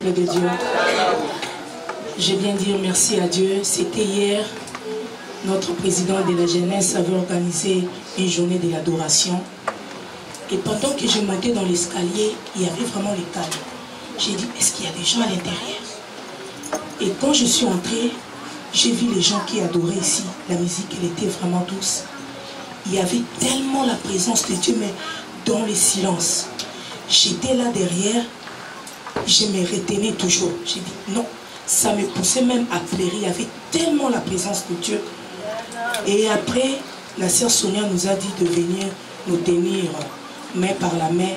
De Dieu. Je viens dire merci à Dieu. C'était hier, notre président de la jeunesse avait organisé une journée de l'adoration. Et pendant que je montais dans l'escalier, il y avait vraiment le calme. J'ai dit, est-ce qu'il y a des gens à l'intérieur? Et quand je suis entrée, j'ai vu les gens qui adoraient ici. La musique, elle était vraiment douce. Il y avait tellement la présence de Dieu, mais dans le silence. J'étais là derrière. Je me retenais toujours. J'ai dit non, ça me poussait même à pleurer. Il y avait tellement la présence de Dieu. Et après, la sœur Sonia nous a dit de venir nous tenir main par la main.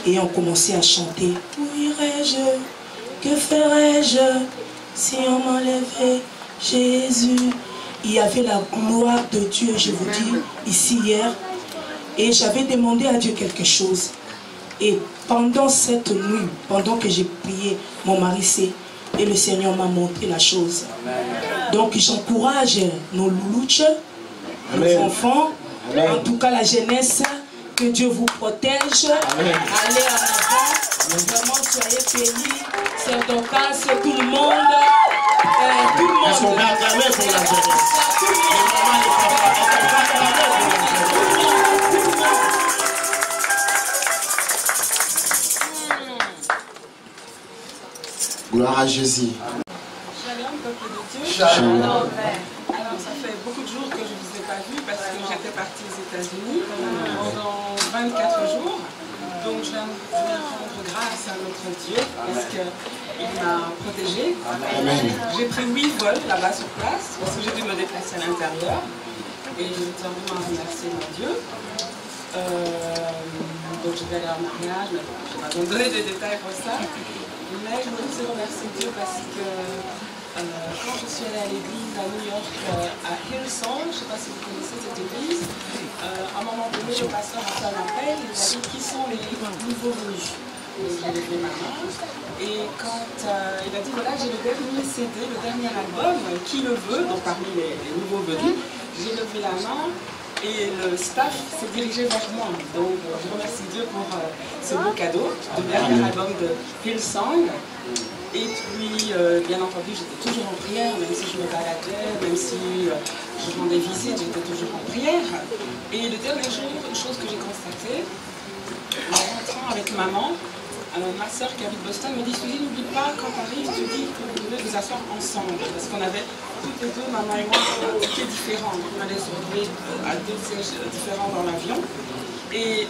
Et on commençait à chanter. Où irais-je? Que ferais-je si on m'enlevait Jésus? Il y avait la gloire de Dieu, je vous dis, ici hier. Et j'avais demandé à Dieu quelque chose. Et pendant cette nuit, pendant que j'ai prié, mon mari s'est, et le Seigneur m'a montré la chose. Donc j'encourage nos loulouches, nos enfants, en tout cas la jeunesse, que Dieu vous protège. Allez en avant, vraiment soyez bénis, c'est ton cas, c'est tout le monde. Tout le monde. Est-ce qu'on garde la main pour la jeunesse? Gloire à Jésus. Shalom, peuple de Dieu. Shalom. Alors, ça fait beaucoup de jours que je ne vous ai pas vu parce que j'étais partie aux États-Unis pendant 24 jours. Donc, je viens rendre grâce à notre Dieu parce qu'il m'a protégée. J'ai pris 8 vols là-bas sur place parce que j'ai dû me déplacer à l'intérieur. Et je tiens vraiment à remercier mon Dieu. Donc, je vais aller en mariage, mais je ne vais pas vous donner des détails pour ça. Mais je voulais aussi remercier Dieu parce que quand je suis allée à l'église à New York, à Hillsong, je ne sais pas si vous connaissez cette église, à un moment donné, le pasteur a fait un appel, il a dit qui sont les nouveaux venus. J'ai levé ma main et quand il a dit voilà, j'ai le dernier CD, le dernier album, qui le veut, donc parmi les nouveaux venus, j'ai levé la main. Et le staff s'est dirigé vers moi. Donc je remercie Dieu pour ce beau cadeau, le dernier album de Hillsong. Et puis, bien entendu, j'étais toujours en prière, même si je me baladais, même si je rendais visite, j'étais toujours en prière. Et le dernier jour, une chose que j'ai constatée, en rentrant avec maman, alors ma soeur qui habite Boston me dit, Suzy, n'oublie pas, quand tu arrives, tu dis que vous devez vous asseoir ensemble. Parce qu'on avait toutes les deux, maman et moi, un ticket différent. On allait se retrouver à 2 sièges différents dans l'avion. Et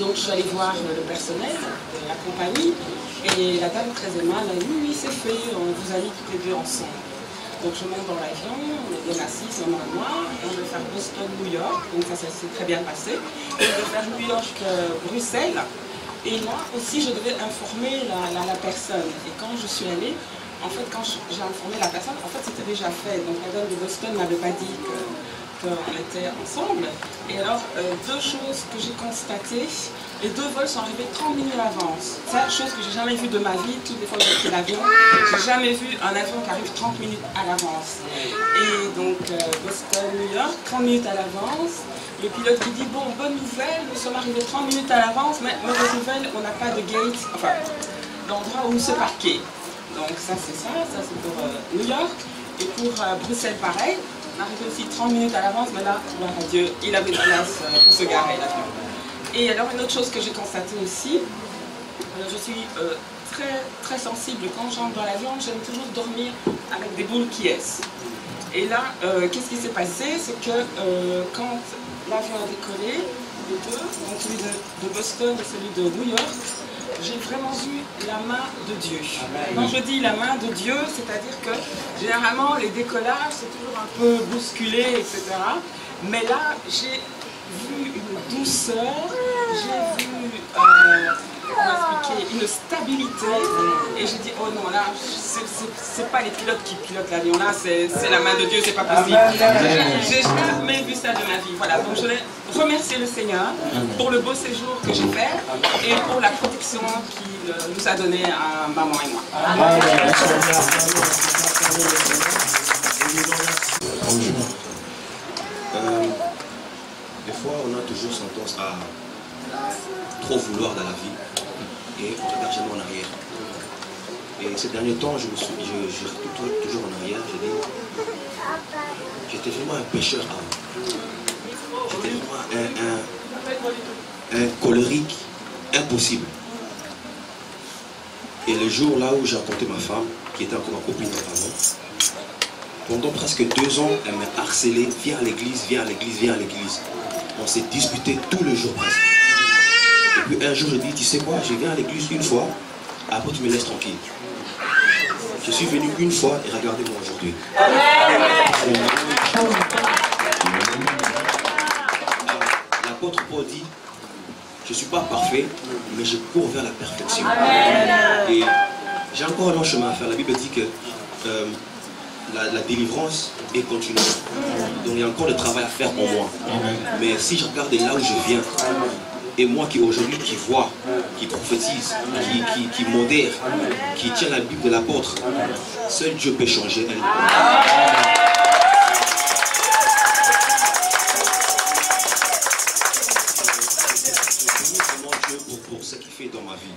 donc je suis allée voir le personnel de la compagnie. Et la dame très aimable a dit, oui, c'est fait, on vous a mis toutes les deux ensemble. Donc je monte dans l'avion, on est bien assis, maman et moi, et on veut faire Boston-New York, donc ça s'est très bien passé. Et on veut faire New York-Bruxelles. Et là aussi, je devais informer la personne. Et quand je suis allée, en fait, quand j'ai informé la personne, en fait, c'était déjà fait. Donc la dame de Boston ne m'avait pas dit qu'on était ensemble. Et alors, 2 choses que j'ai constatées, les 2 vols sont arrivés 30 minutes à l'avance. C'est une chose que j'ai jamais vue de ma vie. Toutes les fois que j'ai pris l'avion, j'ai jamais vu un avion qui arrive 30 minutes à l'avance. Et donc, Boston-New York, 30 minutes à l'avance. Le pilote qui dit, bon, bonne nouvelle, nous sommes arrivés 30 minutes à l'avance, mais mauvaise nouvelle, on n'a pas de gate, enfin, d'endroit où se parquer. Donc ça c'est pour New York. Et pour Bruxelles, pareil, on arrive aussi 30 minutes à l'avance, mais là, gloire à Dieu, il avait de place pour se garer l'avion. Et alors une autre chose que j'ai constatée aussi, je suis très sensible, quand j'entre dans l'avion, j'aime toujours dormir avec des boules qui est. Et là, qu'est-ce qui s'est passé? C'est que quand l'avion a décollé, les 2, donc celui de Boston et celui de New York, j'ai vraiment vu la main de Dieu. Quand je dis la main de Dieu, c'est-à-dire que généralement les décollages c'est toujours un peu bousculé, etc. Mais là, j'ai vu une douceur, j'ai vu une stabilité, et j'ai dit oh non, là c'est pas les pilotes qui pilotent l'avion, là c'est la main de Dieu, c'est pas possible. J'ai jamais vu ça de ma vie. Voilà, donc je voulais remercier le Seigneur pour le beau séjour que j'ai fait et pour la protection qu'il nous a donnée à maman et moi. Bonjour. Des fois, on a toujours tendance à trop vouloir dans la vie et on regarde jamais en arrière. Et ces derniers temps, je retourne toujours en arrière, je dis, j'étais vraiment un pécheur avant. J'étais vraiment un colérique impossible. Et le jour là où j'ai rencontré ma femme, qui était encore ma copine avant, pendant presque 2 ans, elle m'a harcelé, viens à l'église, viens à l'église, viens à l'église. On s'est disputé tout le jour presque. Et puis un jour, je dis, tu sais quoi, je viens à l'église une fois, après tu me laisses tranquille. Je suis venu une fois et regardez-moi aujourd'hui. L'apôtre Paul dit, je ne suis pas parfait, mais je cours vers la perfection. Et j'ai encore un long chemin à faire. La Bible dit que la délivrance est continue. Donc il y a encore du travail à faire en moi. Mais si je regarde là où je viens, et moi qui aujourd'hui qui vois, qui prophétise, qui modère, qui tient la Bible de l'apôtre, seul Dieu peut changer elle. Pour ce qu'il fait dans ma vie.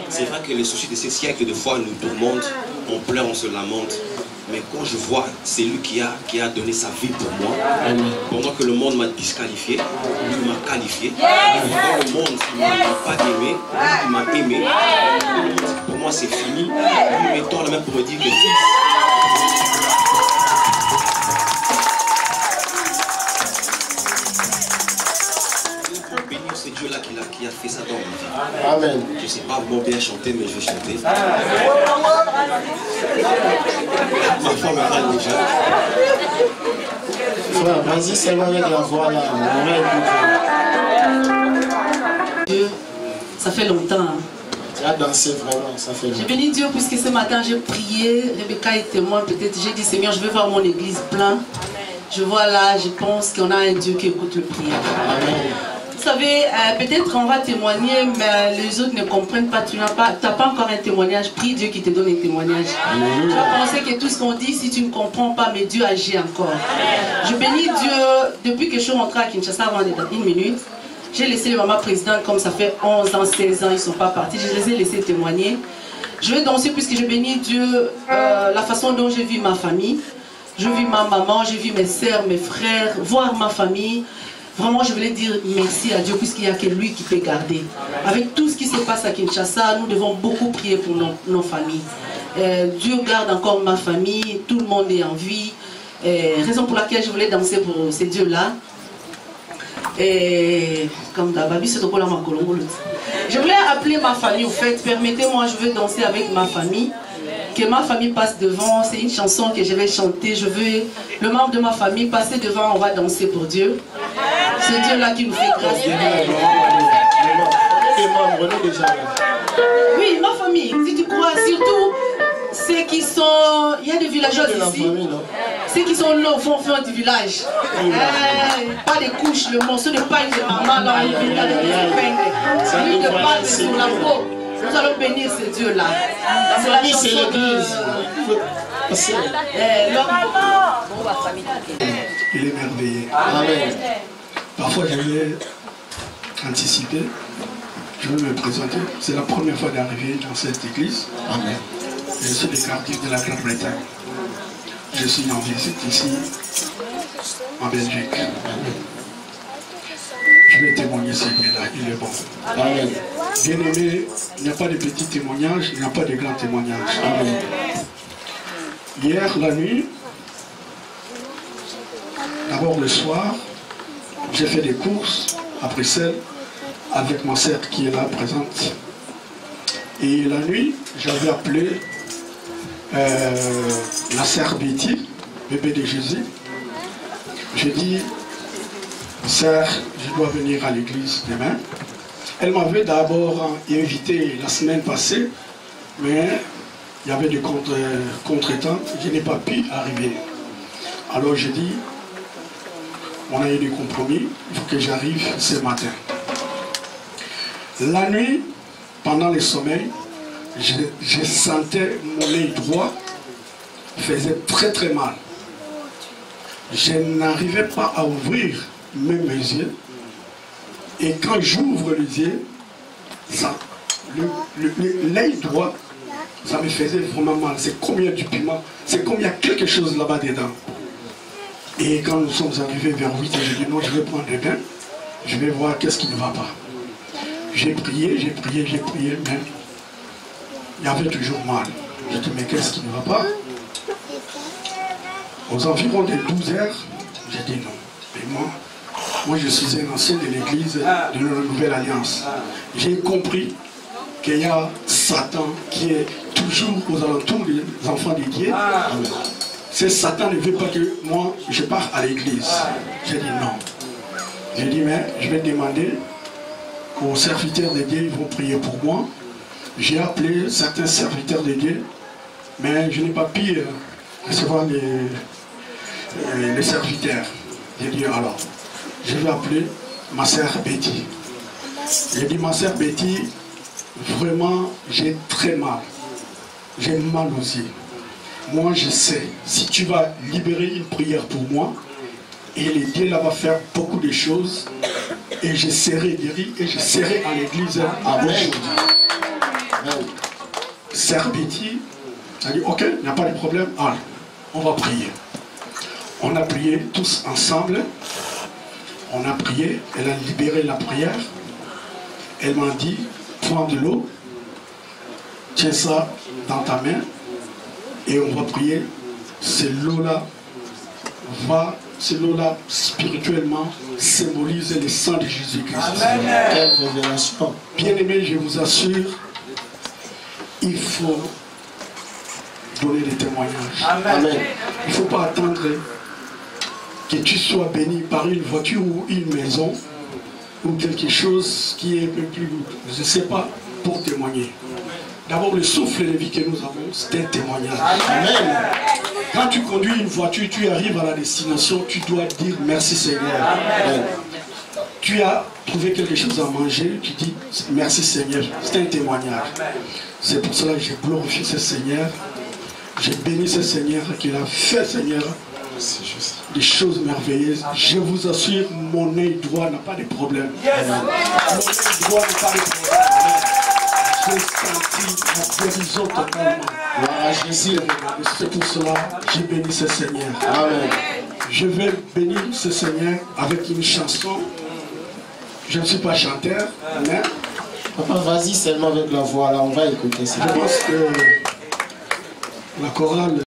C'est vrai que les soucis de ces siècles, de fois, nous tourmentent, on pleure, on se lamente. Mais quand je vois, c'est lui qui a donné sa vie pour moi, pendant que le monde m'a disqualifié, lui m'a qualifié. Dans le monde, il ne m'a pas aimé, il m'a aimé. Pour moi, c'est fini. Lui mettant la main pour me dire que fils. C'est Dieu là qui a fait ça dans ma vie. Amen. Je ne sais pas bien chanter, mais je vais chanter. Ma femme me parle déjà. Frère, vas-y seulement avec la voix là. Dieu, ça fait longtemps. Hein. Tu as dansé vraiment, ça fait longtemps. J'ai béni Dieu puisque ce matin j'ai prié. Rebecca est témoin peut-être. J'ai dit Seigneur, je veux voir mon église plein. Je vois là, je pense qu'on a un Dieu qui écoute le prière. Amen. Vous savez, peut-être on va témoigner, mais les autres ne comprennent pas. Tu n'as pas encore un témoignage. Prie Dieu qui te donne un témoignage. Tu vas penser que tout ce qu'on dit, si tu ne comprends pas, mais Dieu agit encore. Je bénis Dieu. Depuis que je suis rentrée à Kinshasa avant une minute, j'ai laissé les mamans présidentes, comme ça fait 11 ans, 16 ans, ils ne sont pas partis. Je les ai laissés témoigner. Je vais danser puisque je bénis Dieu la façon dont je vis ma famille. Je vis ma maman, je vis mes soeurs, mes frères, voir ma famille. Vraiment, je voulais dire merci à Dieu puisqu'il n'y a que lui qui peut garder. Avec tout ce qui se passe à Kinshasa, nous devons beaucoup prier pour nos familles. Dieu garde encore ma famille, tout le monde est en vie. Raison pour laquelle je voulais danser pour ces dieux-là. Comme d'habitude, c'est pour la Makolongo. Je voulais appeler ma famille au fait. Permettez-moi, je veux danser avec ma famille. Que ma famille passe devant, c'est une chanson que je vais chanter. Je veux le membre de ma famille passer devant, on va danser pour Dieu. C'est Dieu là qui nous fait grâce. Oui, ma famille, si tu crois, surtout ceux qui sont. Il y a des villageois ici. Ceux qui sont là au fond du village. Pas des couches, le morceau de paille de maman là, on vient de l'huile de palme sur la peau. Nous allons bénir ce Dieu-là. C'est la chanson l'église. Il est merveilleux. Amen. Parfois, j'avais anticipé. Je vais me présenter. C'est la première fois d'arriver dans cette église. Amen. Je suis des quartiers de la Grande-Bretagne. Je suis en visite ici, en Belgique. Je vais témoigner ce Dieu-là, il est bon. Amen. Bien aimé, il n'y a pas de petits témoignages, il n'y a pas de grands témoignages. Amen. Hier, la nuit, d'abord le soir, j'ai fait des courses à Bruxelles avec ma sœur qui est là présente. Et la nuit, j'avais appelé la sœur Betty, bébé de Jésus. J'ai dit, sœur, je dois venir à l'église demain. Elle m'avait d'abord invité la semaine passée, mais il y avait des contretemps, je n'ai pas pu arriver. Alors j'ai dit, on a eu des compromis, il faut que j'arrive ce matin. La nuit, pendant le sommeil, je sentais mon œil droit faisait très très mal. Je n'arrivais pas à ouvrir même mes yeux. Et quand j'ouvre les yeux, l'œil droit ça me faisait vraiment mal. C'est comme il y a du piment, c'est comme il y a quelque chose là-bas dedans. Et quand nous sommes arrivés vers 8 h, j'ai dit non, je vais prendre un bain, je vais voir qu'est-ce qui ne va pas. J'ai prié, mais il y avait toujours mal. J'ai dit mais qu'est-ce qui ne va pas? Aux environs des 12 h, j'ai dit non. Mais moi je suis un ancien de l'église de la Nouvelle Alliance. J'ai compris qu'il y a Satan qui est toujours aux alentours des enfants de Dieu. C'est Satan ne veut pas que moi je parte à l'église. J'ai dit non. J'ai dit mais je vais demander aux serviteurs de Dieu, ils vont prier pour moi. J'ai appelé certains serviteurs de Dieu, mais je n'ai pas pu recevoir les serviteurs. J'ai dit alors, je vais appeler ma sœur Betty. J'ai dit ma sœur Betty, vraiment j'ai très mal. J'ai mal aussi. Moi je sais, si tu vas libérer une prière pour moi, et le Dieu là va faire beaucoup de choses, et je serai guéri, et je serai à l'église à aujourd'hui. Sœur Betty a dit ok, il n'y a pas de problème, allez, on va prier. On a prié tous ensemble, on a prié, elle a libéré la prière, elle m'a dit, prends de l'eau, tiens ça dans ta main, et on va prier, cette l'eau-là spirituellement symbolise le sang de Jésus-Christ. Quelle révélation. Bien-aimés, je vous assure, il faut donner des témoignages. Amen. Il ne faut pas attendre que tu sois béni par une voiture ou une maison ou quelque chose qui est un peu plus, je ne sais pas, pour témoigner. D'abord, le souffle de vie que nous avons, c'est un témoignage. Amen. Quand tu conduis une voiture, tu arrives à la destination, tu dois dire merci Seigneur. Amen. Tu as trouvé quelque chose à manger, tu dis merci Seigneur. C'est un témoignage. C'est pour cela que j'ai glorifié ce Seigneur. J'ai béni ce Seigneur qu'il a fait, Seigneur, des choses merveilleuses. Je vous assure, mon œil droit n'a pas de problème. Mon œil droit n'a pas de problème. J'ai senti la guérison totalement. C'est pour cela que j'ai béni ce Seigneur. Amen. Je vais bénir ce Seigneur avec une chanson. Je ne suis pas chanteur, mais... Papa, vas-y seulement avec la voix, là, on va écouter ça. Je pense que la chorale...